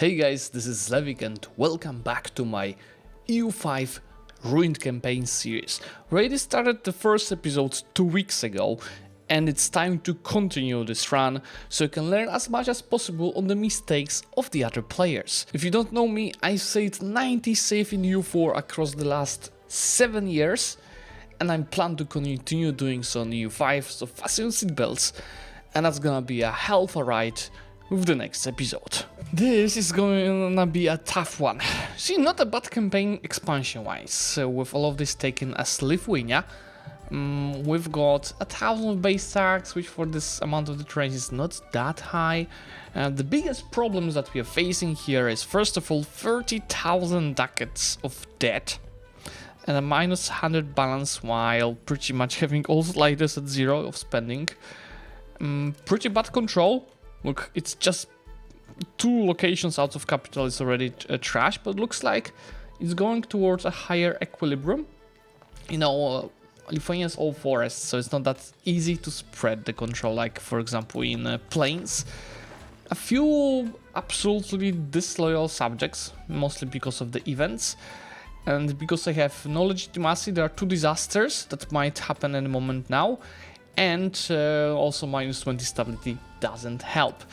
Hey guys, this is Zlewikk and welcome back to my EU5 Ruined Campaigns series. We already started the first episode 2 weeks ago and it's time to continue this run so you can learn as much as possible on the mistakes of the other players. If you don't know me, I saved 90 save in EU4 across the last 7 years and I plan to continue doing so in EU5, so fasten your seatbelts and that's gonna be a hell of a ride with the next episode. This is gonna be a tough one. See, not a bad campaign expansion wise, with all of this taken as Lithuania. We've got 1,000 base tax, which for this amount of the terrain is not that high. The biggest problems that we are facing here is first of all 30,000 ducats of debt and a minus 100 balance while pretty much having all sliders at 0 of spending. Pretty bad control. Look, it's just 2 locations out of capital is already trash, but looks like it's going towards a higher equilibrium. You know, Lithuania is all forests, so it's not that easy to spread the control, like for example in plains. A few absolutely disloyal subjects, mostly because of the events. And because I have no legitimacy, there are 2 disasters that might happen any moment now. And also minus 20 stability doesn't help.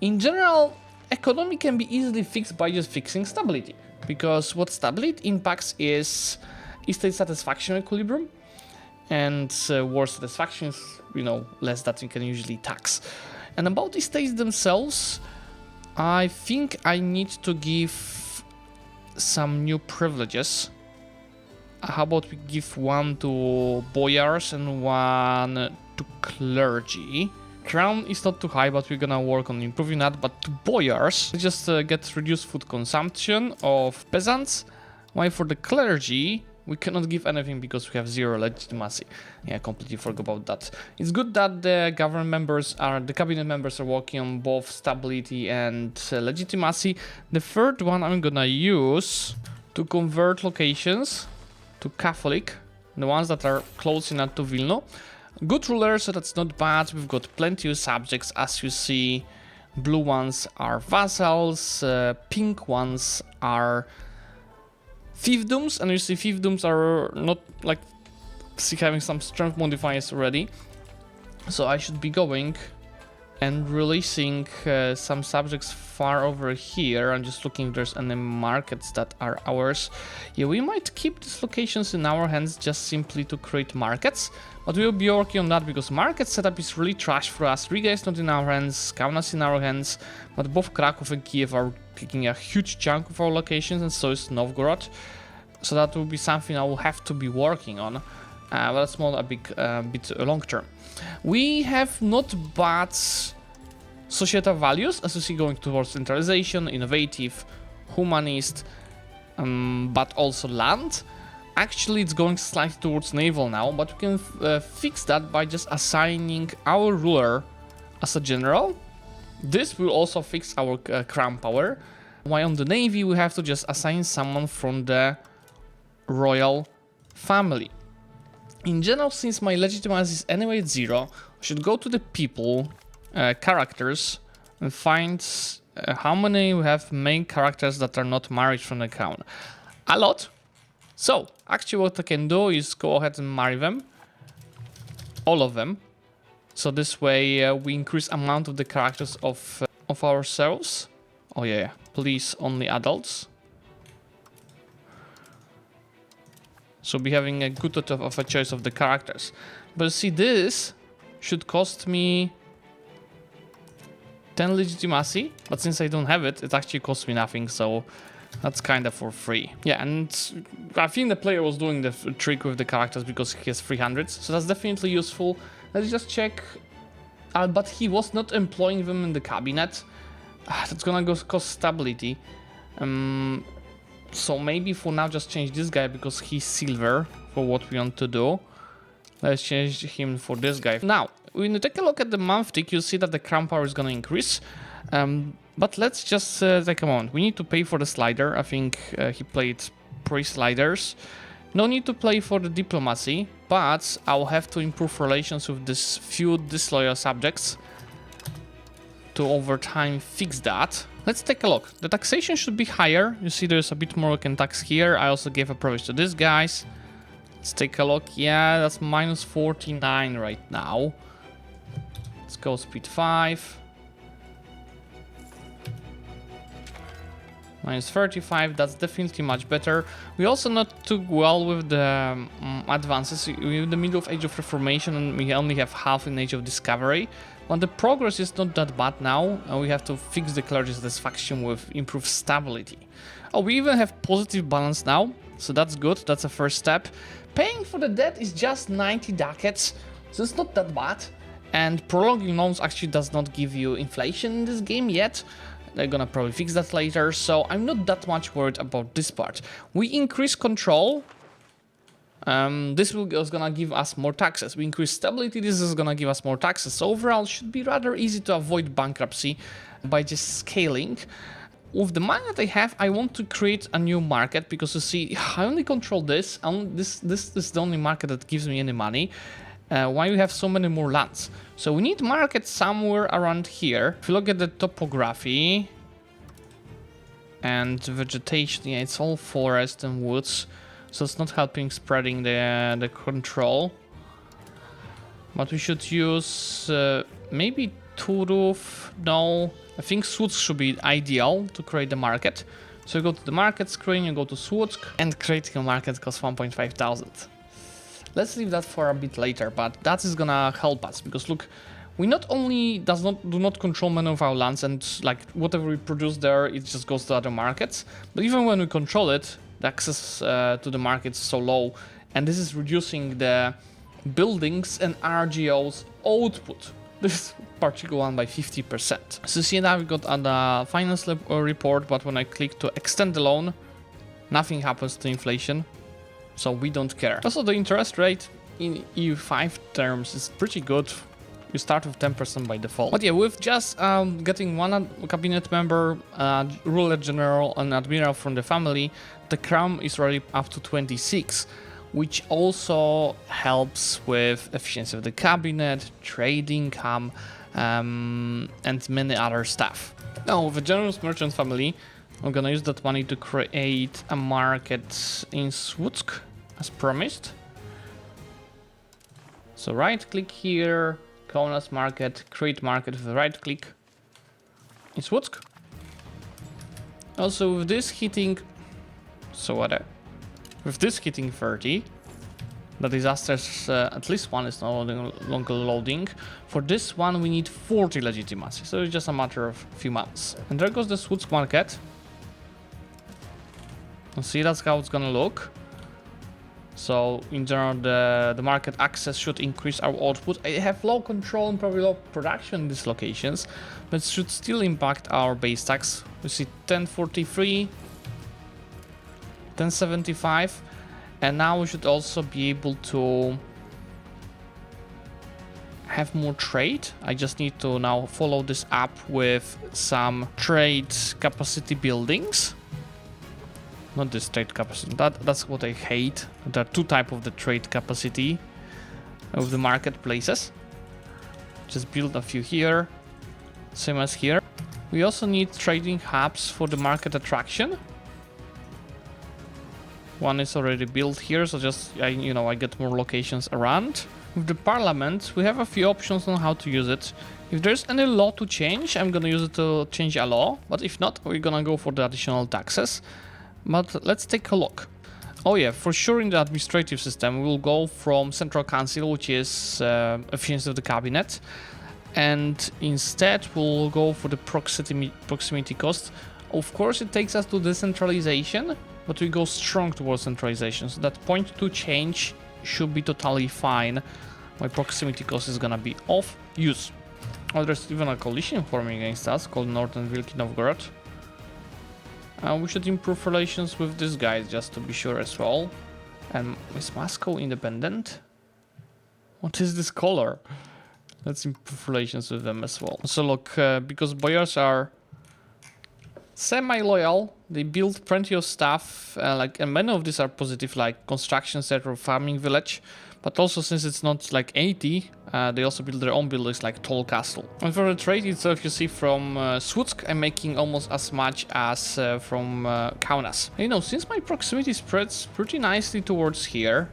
In general, economy can be easily fixed by just fixing stability, because what stability impacts is state satisfaction equilibrium, and worse satisfaction is, you know, less that you can usually tax. And about the states themselves, I think I need to give some new privileges. How about we give one to boyars and one to clergy? Crown is not too high, but we're gonna work on improving that. But to boyars, just get reduced food consumption of peasants. While for the clergy, we cannot give anything because we have 0 legitimacy. Yeah, I completely forgot about that. It's good that the the cabinet members are working on both stability and legitimacy. The third one I'm gonna use to convert locations to Catholic, the ones that are close enough to Vilno. Good ruler, so that's not bad. We've got plenty of subjects, as you see. Blue ones are vassals, pink ones are fiefdoms, and you see fiefdoms are not like having some strength modifiers already. So I should be going and releasing some subjects far over here. I'm just looking if there's any markets that are ours. Yeah, we might keep these locations in our hands just simply to create markets, but we'll be working on that because market setup is really trash for us. Riga is not in our hands, Kaunas in our hands, but both Krakow and Kiev are taking a huge chunk of our locations, and so is Novgorod. So that will be something I will have to be working on. But that's more a bit long term. We have not bad societal values, as you see, going towards centralization, innovative, humanist, but also land. Actually, it's going slightly towards naval now, but we can fix that by just assigning our ruler as a general. This will also fix our crown power. While on the navy, we have to just assign someone from the royal family. In general, since my legitimacy is anyway at 0, I should go to the people, characters, and find how many we have main characters that are not married from the crown. A lot. So, actually what I can do is go ahead and marry them. All of them. So this way we increase amount of the characters of ourselves. Oh yeah, please, only adults. So be having a good of a choice of the characters. But see, this should cost me 10 legitimacy, but since I don't have it, it actually costs me nothing, so that's kind of for free. Yeah, and I think the player was doing the trick with the characters because he has 300s, so that's definitely useful. Let's just check. But he was not employing them in the cabinet. That's gonna cost stability. So maybe for now just change this guy because he's silver for what we want to do. Let's change him for this guy. Now, when you take a look at the month tick, you'll see that the crown power is going to increase. But let's just take a moment. We need to pay for the slider. I think he played pre-sliders. No need to play for the diplomacy, but I'll have to improve relations with these few disloyal subjects to over time fix that. Let's take a look. The taxation should be higher. You see there's a bit more we can tax here. I also gave a privilege to these guys. Let's take a look. Yeah, that's minus 49 right now. Let's go speed 5. Minus 35, that's definitely much better. We also not too well with the advances. We're in the middle of Age of Reformation and we only have half in Age of Discovery. But the progress is not that bad now. And we have to fix the clergy satisfaction with improved stability. Oh, we even have positive balance now. So that's good, that's a first step. Paying for the debt is just 90 ducats. So it's not that bad. And prolonging loans actually does not give you inflation in this game yet. They're gonna probably fix that later, so I'm not that much worried about this part. We increase control. This is gonna give us more taxes. We increase stability, this is gonna give us more taxes. So overall, it should be rather easy to avoid bankruptcy by just scaling. With the money that I have, I want to create a new market because you see, I only control this. This is the only market that gives me any money. Why we have so many more lands? So we need market somewhere around here. If you look at the topography and vegetation, yeah, it's all forest and woods, so it's not helping spreading the control. But we should use maybe Turów. No, I think Zlewikk should be ideal to create the market. So you go to the market screen, you go to Zlewikk, and creating a market costs 1.5 thousand. Let's leave that for a bit later, but that is gonna help us because look, we not only do not control many of our lands and like whatever we produce there, it just goes to other markets. But even when we control it, the access to the market is so low, and this is reducing the buildings and RGO's output. This particular one by 50%. So see now we got on the finance report, but when I click to extend the loan, nothing happens to inflation. So we don't care. Also, the interest rate in EU5 terms is pretty good. You start with 10% by default. But yeah, with just getting one cabinet member, ruler general, and admiral from the family, the crown is already up to 26, which also helps with efficiency of the cabinet, trade income, and many other stuff. Now, with the generous merchant family, I'm gonna use that money to create a market in Zlewikk, as promised. So right click here, Kaunas market, create market with a right click in Zlewikk. Also with this hitting, with this hitting 30, the disasters, at least one is no longer loading. For this one we need 40 legitimacy, so it's just a matter of a few months. And there goes the Zlewikk market. And see, that's how it's gonna look. So in general, the market access should increase our output. I have low control and probably low production in these locations, but it should still impact our base tax. We see 1043, 1075, and now we should also be able to have more trade. I just need to now follow this up with some trade capacity buildings. Not this trade capacity, that's what I hate. There are two types of the trade capacity of the marketplaces. Just build a few here, same as here. We also need trading hubs for the market attraction. One is already built here, so just I get more locations around. With the parliament, we have a few options on how to use it. If there's any law to change, I'm gonna use it to change a law, but if not, we're gonna go for the additional taxes. But let's take a look. Oh yeah, for sure in the administrative system, we'll go from central council, which is efficiency of the cabinet, and instead we'll go for the proximity cost. Of course, it takes us to decentralization, but we go strong towards centralization, so that 0.2 change should be totally fine. My proximity cost is gonna be off use. Oh, there's even a coalition forming against us called Northern Wielki Novgorod. We should improve relations with these guys just to be sure as well. And is Moscow independent? What is this color? Let's improve relations with them as well. So look, because boyars are semi-loyal, they build plenty of stuff, and many of these are positive, like construction center or farming village. But also since it's not like 80, They also build their own buildings like Tall Castle. And for the trade itself, you see from Zlewikk, I'm making almost as much as from Kaunas. You know, since my proximity spreads pretty nicely towards here,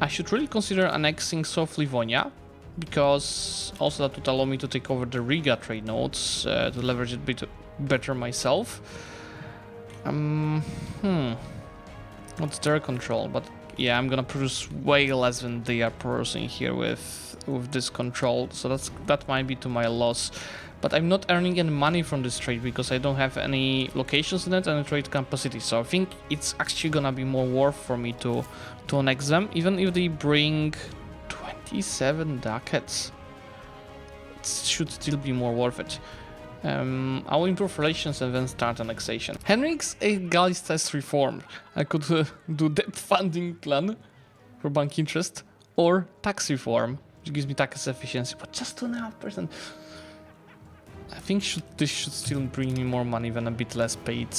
I should really consider annexing South Livonia, because also that would allow me to take over the Riga trade nodes to leverage it a bit better myself. What's their control? But yeah, I'm gonna produce way less than they are producing here with this control, so that might be to my loss. But I'm not earning any money from this trade because I don't have any locations in it and trade capacity. So I think it's actually gonna be more worth for me to annex them, even if they bring 27 ducats. It should still be more worth it. I will improve relations and then start annexation. Henrik's Gauss test reform. I could do debt funding plan for bank interest or tax reform, which gives me tax efficiency, but just 2.5%. I think this should still bring me more money than a bit less paid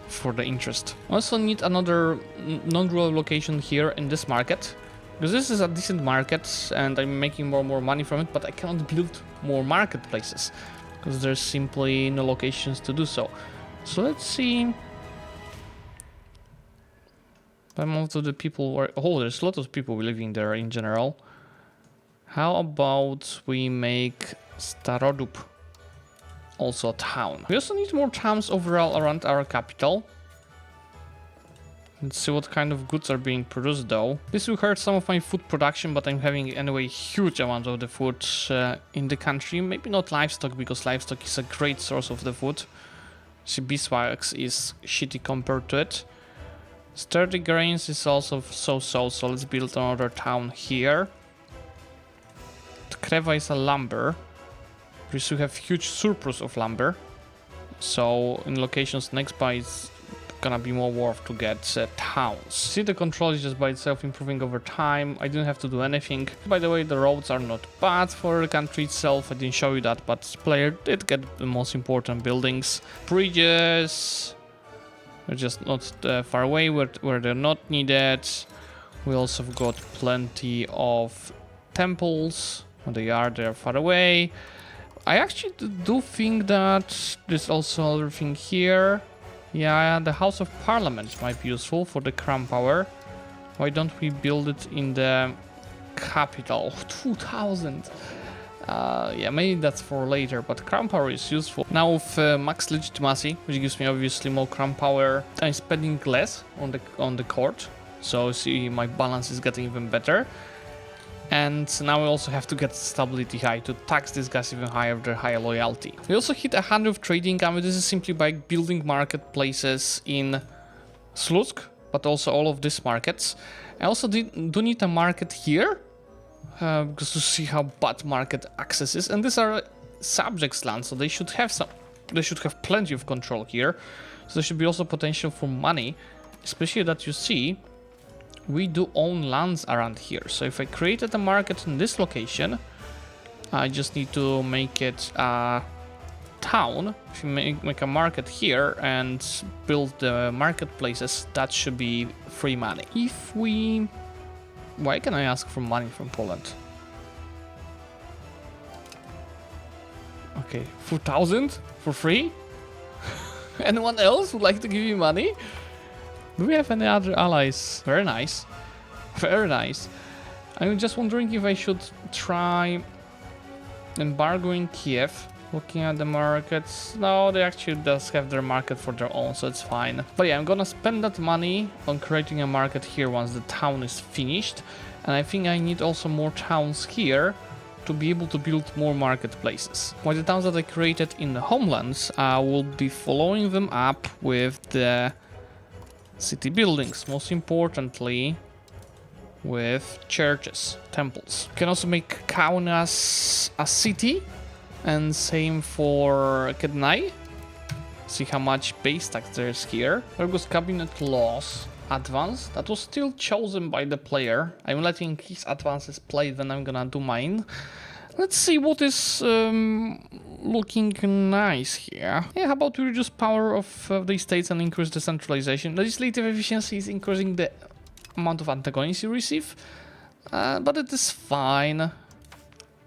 for the interest. I also need another non-rural location here in this market, because this is a decent market and I'm making more and more money from it, but I cannot build more marketplaces because there's simply no locations to do so. So let's see. Most of the people were... Oh, there's a lot of people living there in general. How about we make Starodub also a town? We also need more towns overall around our capital. Let's see what kind of goods are being produced though. This will hurt some of my food production, but I'm having anyway huge amount of the food in the country. Maybe not livestock, because livestock is a great source of the food. See, beeswax is shitty compared to it. Sturdy grains is also so-so, so let's build another town here. Krewa is a lumber. We still have huge surplus of lumber. So in locations next by it's gonna be more worth to get towns. See, the control is just by itself improving over time. I didn't have to do anything. By the way, the roads are not bad for the country itself. I didn't show you that, but player did get the most important buildings. Bridges are just not far away where they're not needed. We also have got plenty of temples. They're far away. I actually do think that there's also everything here. Yeah, the House of Parliament might be useful for the crown power. Why don't we build it in the capital? 2,000. Yeah, maybe that's for later, but crown power is useful. Now with max legitimacy, which gives me obviously more crown power, I'm spending less on the court. So see, my balance is getting even better. And now we also have to get stability high to tax these guys even higher with their higher loyalty. We also hit 100 of trading income. This is simply by building marketplaces in Zlewikk, but also all of these markets. I also do need a market here, because to see how bad market access is. And these are subjects land, so they should have plenty of control here. So there should be also potential for money, especially that you see we do own lands around here. So if I created a market in this location, I just need to make it a town. If you make a market here and build the marketplaces, that should be free money. Why can I ask for money from Poland? Okay, 4,000 for free? Anyone else would like to give you money? Do we have any other allies? Very nice. Very nice. I'm just wondering if I should try embargoing Kiev. Looking at the markets. No, they actually does have their market for their own, so it's fine. But yeah, I'm gonna spend that money on creating a market here once the town is finished. And I think I need also more towns here to be able to build more marketplaces. While the towns that I created in the homelands, I will be following them up with the city buildings, most importantly with churches, temples. You can also make Kaunas a city, and same for Kednai. See how much base tax there is here. There goes cabinet laws advance. That was still chosen by the player. I'm letting his advances play, then I'm gonna do mine. Let's see what is looking nice here. Yeah, how about we reduce power of the states and increase decentralization? Legislative efficiency is increasing the amount of antagonists you receive. but it is fine.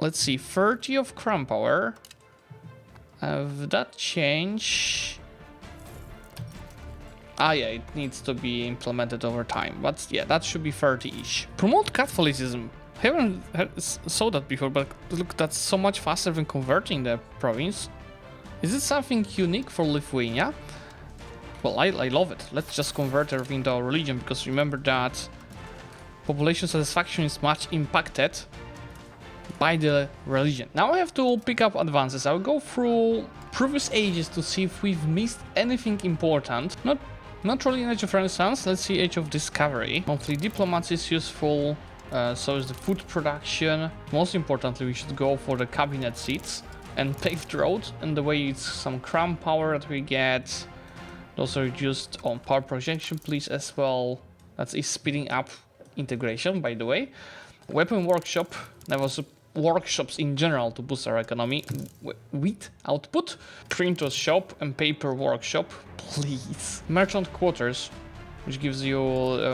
Let's see, 30 of crown power. Have that change? Ah yeah, it needs to be implemented over time, but yeah, that should be 30-ish. Promote Catholicism. I haven't saw that before, but look, that's so much faster than converting the province. Is it something unique for Lithuania? Well, I love it. Let's just convert everything to our religion, because remember that population satisfaction is much impacted by the religion. Now I have to pick up advances. I'll go through previous ages to see if we've missed anything important. Not really an Age of Renaissance. Let's see, Age of Discovery. Monthly diplomacy is useful. So is the food production. Most importantly, we should go for the cabinet seats and paved road. And the way it's some crown power that we get. Those are reduced on power projection, please, as well. That is speeding up integration, by the way. Weapon workshop. There was workshops in general to boost our economy. Wheat output. Printer's shop and paper workshop, please. Merchant quarters, which gives you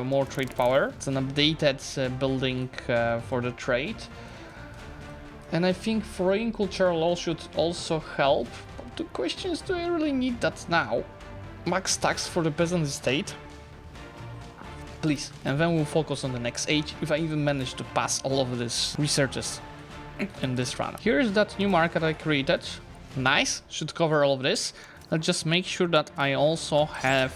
more trade power. It's an updated building for the trade. And I think foreign cultural law should also help. But the question is, do I really need that now? Max tax for the peasant estate. Please. And then we'll focus on the next age, if I even manage to pass all of these researches in this run. Here's that new market I created. Nice. Should cover all of this. Let's just make sure that I also have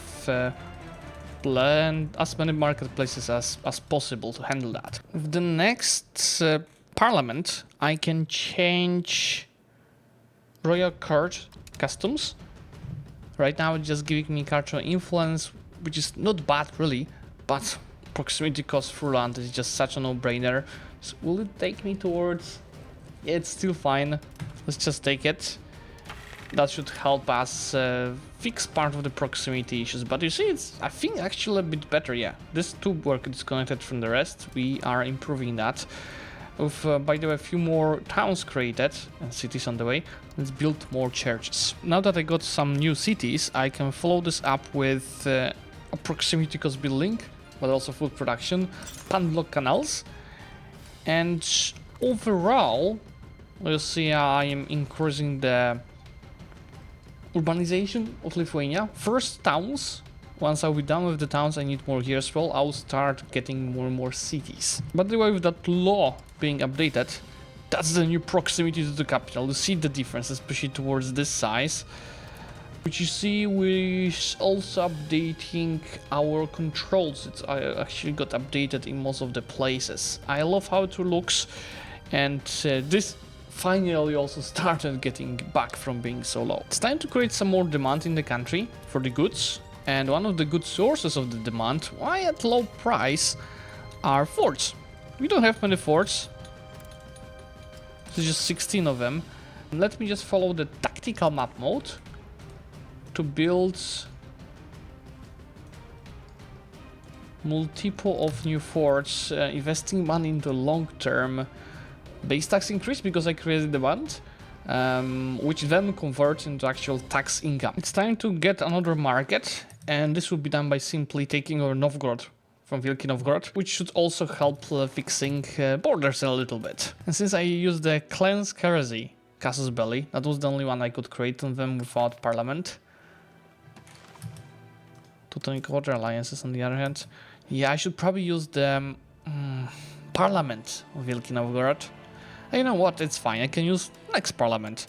planned as many marketplaces as possible to handle that. With the next parliament, I can change royal court customs. Right now it's just giving me cultural influence, which is not bad really, but proximity cost through land is just such a no-brainer. So will it take me towards... Yeah, it's still fine. Let's just take it. That should help us fix part of the proximity issues. But you see, it's, I think, actually a bit better. Yeah, this tube work disconnected from the rest. We are improving that. With, by the way, a few more towns created and cities on the way. Let's build more churches. Now that I got some new cities, I can follow this up with a proximity cost building, but also food production, pan-block canals, and overall, we'll see I am increasing the urbanization of Lithuania. First towns. Once I'll be done with the towns, I need more here as well. I'll start getting more and more cities. By the way, with that law being updated, that's the new proximity to the capital. You see the difference, especially towards this size. Which you see, we're also updating our controls. It's actually got updated in most of the places. I love how it looks, and this finally also started getting back from being so low. It's time to create some more demand in the country for the goods. And one of the good sources of the demand, why at low price, are forts. We don't have many forts. There's just 16 of them. Let me just follow the tactical map mode to build multiple of new forts, investing money into long-term base tax increase because I created the band. Which then converts into actual tax income. It's time to get another market, and this will be done by simply taking over Novgorod from Wielki Novgorod, which should also help fixing borders a little bit. And since I used the Cleanse Heresy Casus Belli, that was the only one I could create on them without parliament. Teutonic Water Alliances on the other hand. Yeah, I should probably use the parliament of Wielki Novgorod. You know what, it's fine, I can use next parliament.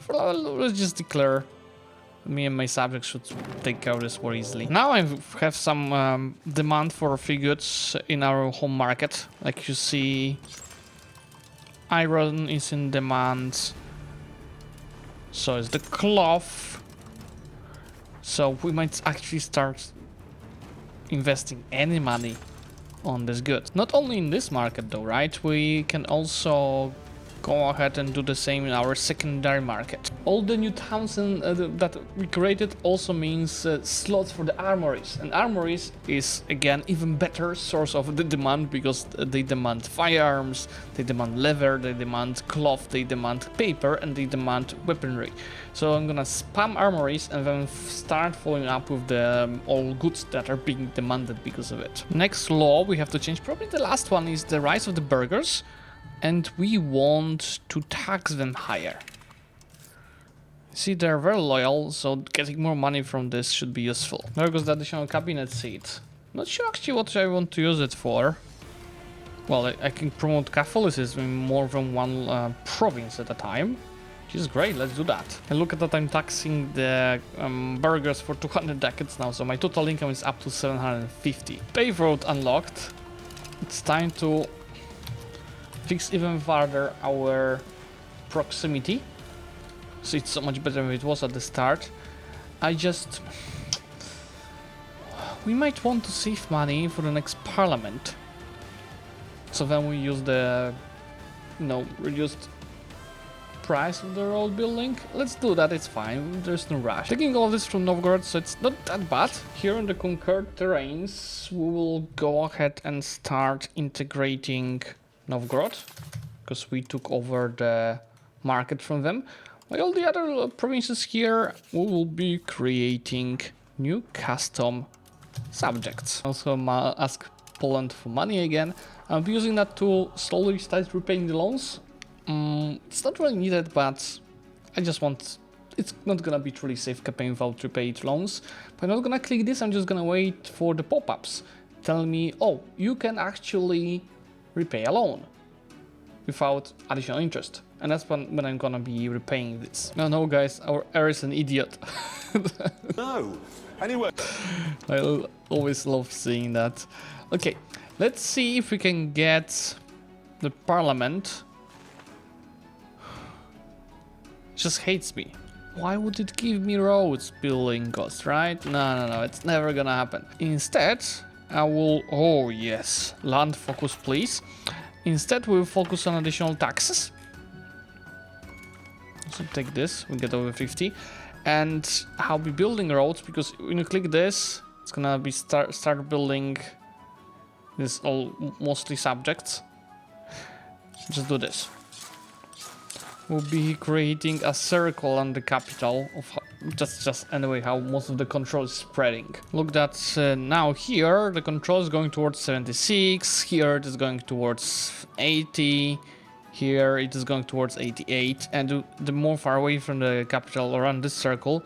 Let's just declare me and my subjects should take care of this more easily. Now I have some demand for free goods in our home market. Like you see, iron is in demand. So is the cloth. So we might actually start investing any money on this good. Not only in this market though, right? We can also go ahead and do the same in our secondary market. All the new towns that we created also means slots for the armories, and armories is again even better source of the demand because they demand firearms, they demand leather, they demand cloth, they demand paper, and they demand weaponry. So I'm gonna spam armories and then start following up with the all goods that are being demanded because of it. Next law we have to change, probably the last one, is the rise of the burghers. And we want to tax them higher. See, they're very loyal, so getting more money from this should be useful. There goes the additional cabinet seat. Not sure actually what I want to use it for. Well, I can promote Catholicism in more than one province at a time, which is great. Let's do that. And look at that, I'm taxing the burghers for 200 ducats now, so my total income is up to 750. Pave road unlocked. It's time to fix even further our proximity, so it's so much better than it was at the start. We might want to save money for the next parliament, so then we use the reduced price of the road building. Let's do that, it's fine, there's no rush. Taking all of this from Novgorod, so it's not that bad. Here in the conquered terrains we will go ahead and start integrating Novgorod, because we took over the market from them. While all the other provinces here, we will be creating new custom subjects. Also ask Poland for money again. I'll be using that to slowly start repaying the loans. It's not really needed, but I just want... It's not gonna be truly safe campaign without repaid loans. But I'm not gonna click this, I'm just gonna wait for the pop-ups. Tell me, oh, you can actually repay a loan without additional interest, and that's when I'm gonna be repaying this. No guys, our heir is an idiot. No, anyway. I always love seeing that. Okay, let's see if we can get the parliament. It just hates me. Why would it give me roads building costs, right? No, it's never gonna happen. Instead, I will... Oh yes, land focus please. Instead we'll focus on additional taxes. So take this, we get over 50. And I'll be building roads, because when you click this, it's gonna be start building this all mostly subjects. Just do this. We'll be creating a circle on the capital of just anyway how most of the control is spreading. Look, that's now here the control is going towards 76, here it is going towards 80, here it is going towards 88, and the more far away from the capital around this circle,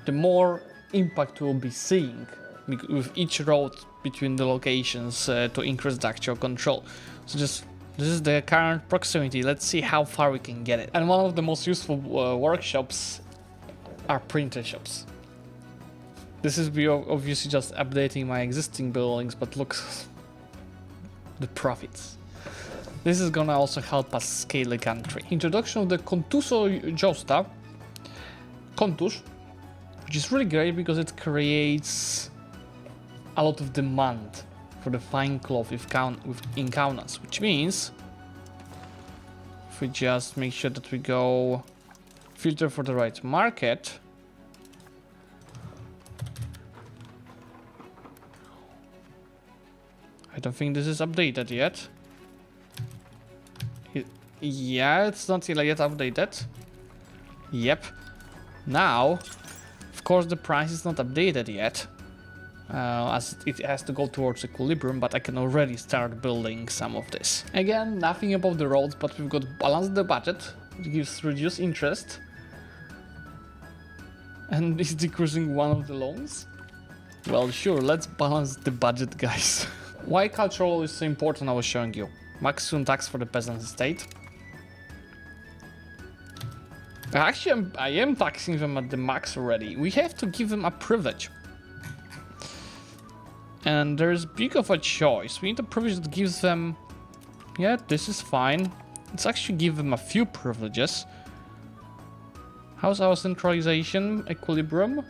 the more impact we'll be seeing with each road between the locations to increase the actual control. So just this is the current proximity. Let's see how far we can get it. And one of the most useful workshops are printer shops. This is obviously just updating my existing buildings, but look, the profits. This is gonna also help us scale the country. Introduction of the Kontuso Josta, Kontusz, which is really great because it creates a lot of demand for the fine cloth in Kaunas, which means if we just make sure that we go filter for the right market, I don't think this is updated yet. Yeah, it's not yet updated. Yep. Now, of course, the price is not updated yet, as it has to go towards equilibrium, but I can already start building some of this. Again, nothing about the roads, but we've got balanced the budget. It gives reduced interest. And is decreasing one of the loans? Well, sure, let's balance the budget, guys. Why cultural is so important, I was showing you. Maximum tax for the peasant estate. Actually, I am taxing them at the max already. We have to give them a privilege. And there's big of a choice. We need a privilege that gives them... Yeah, this is fine. Let's actually give them a few privileges. How's our centralization equilibrium?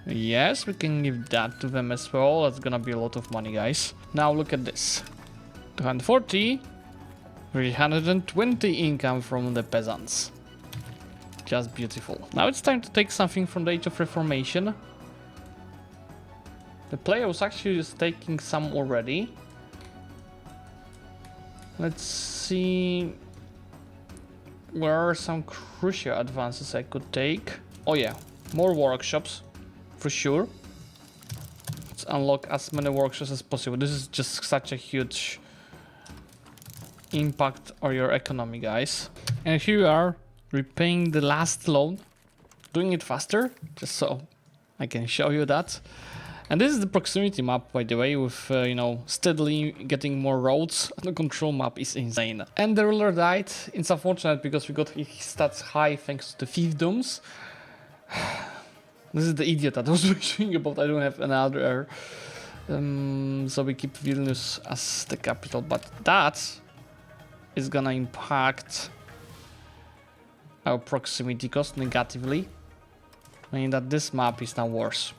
Yes, we can give that to them as well. That's gonna be a lot of money, guys. Now look at this. 240. 320 income from the peasants. Just beautiful. Now it's time to take something from the Age of Reformation. The player was actually just taking some already. Let's see. Where are some crucial advances I could take? Oh yeah, more workshops, for sure. Let's unlock as many workshops as possible. This is just such a huge impact on your economy, guys. And here we are, repaying the last loan. Doing it faster, just so I can show you that. And this is the proximity map, by the way, with, you know, steadily getting more roads. The control map is insane. And the ruler died. It's unfortunate because we got his stats high thanks to the fiefdoms. This is the idiot that I was mentioning about. I don't have another. So we keep Vilnius as the capital. But that is gonna impact our proximity cost negatively. Meaning that this map is now worse.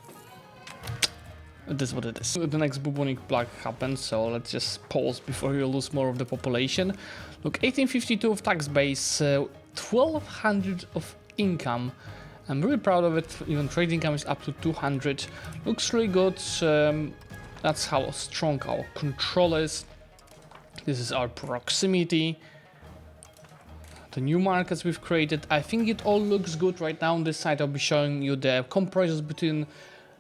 It is what it is. The next bubonic plague happens, so let's just pause before you lose more of the population. Look, 1852 of tax base, 1200 of income. I'm really proud of it. Even trade income is up to 200. Looks really good. That's how strong our control is. This is our proximity. The new markets we've created. I think it all looks good right now. On this side I'll be showing you the comparisons between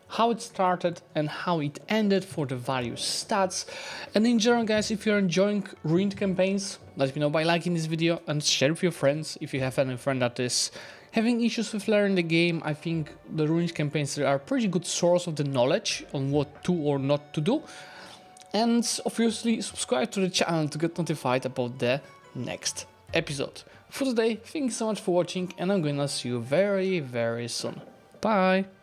how it started and how it ended for the various stats. And in general, guys, if you're enjoying Ruined Campaigns, let me know by liking this video and share with your friends. If you have any friend that is having issues with learning the game, I think the Ruined Campaigns are a pretty good source of the knowledge on what to or not to do. And obviously subscribe to the channel to get notified about the next episode. For today, thank you so much for watching, and I'm gonna see you very, very soon. Bye!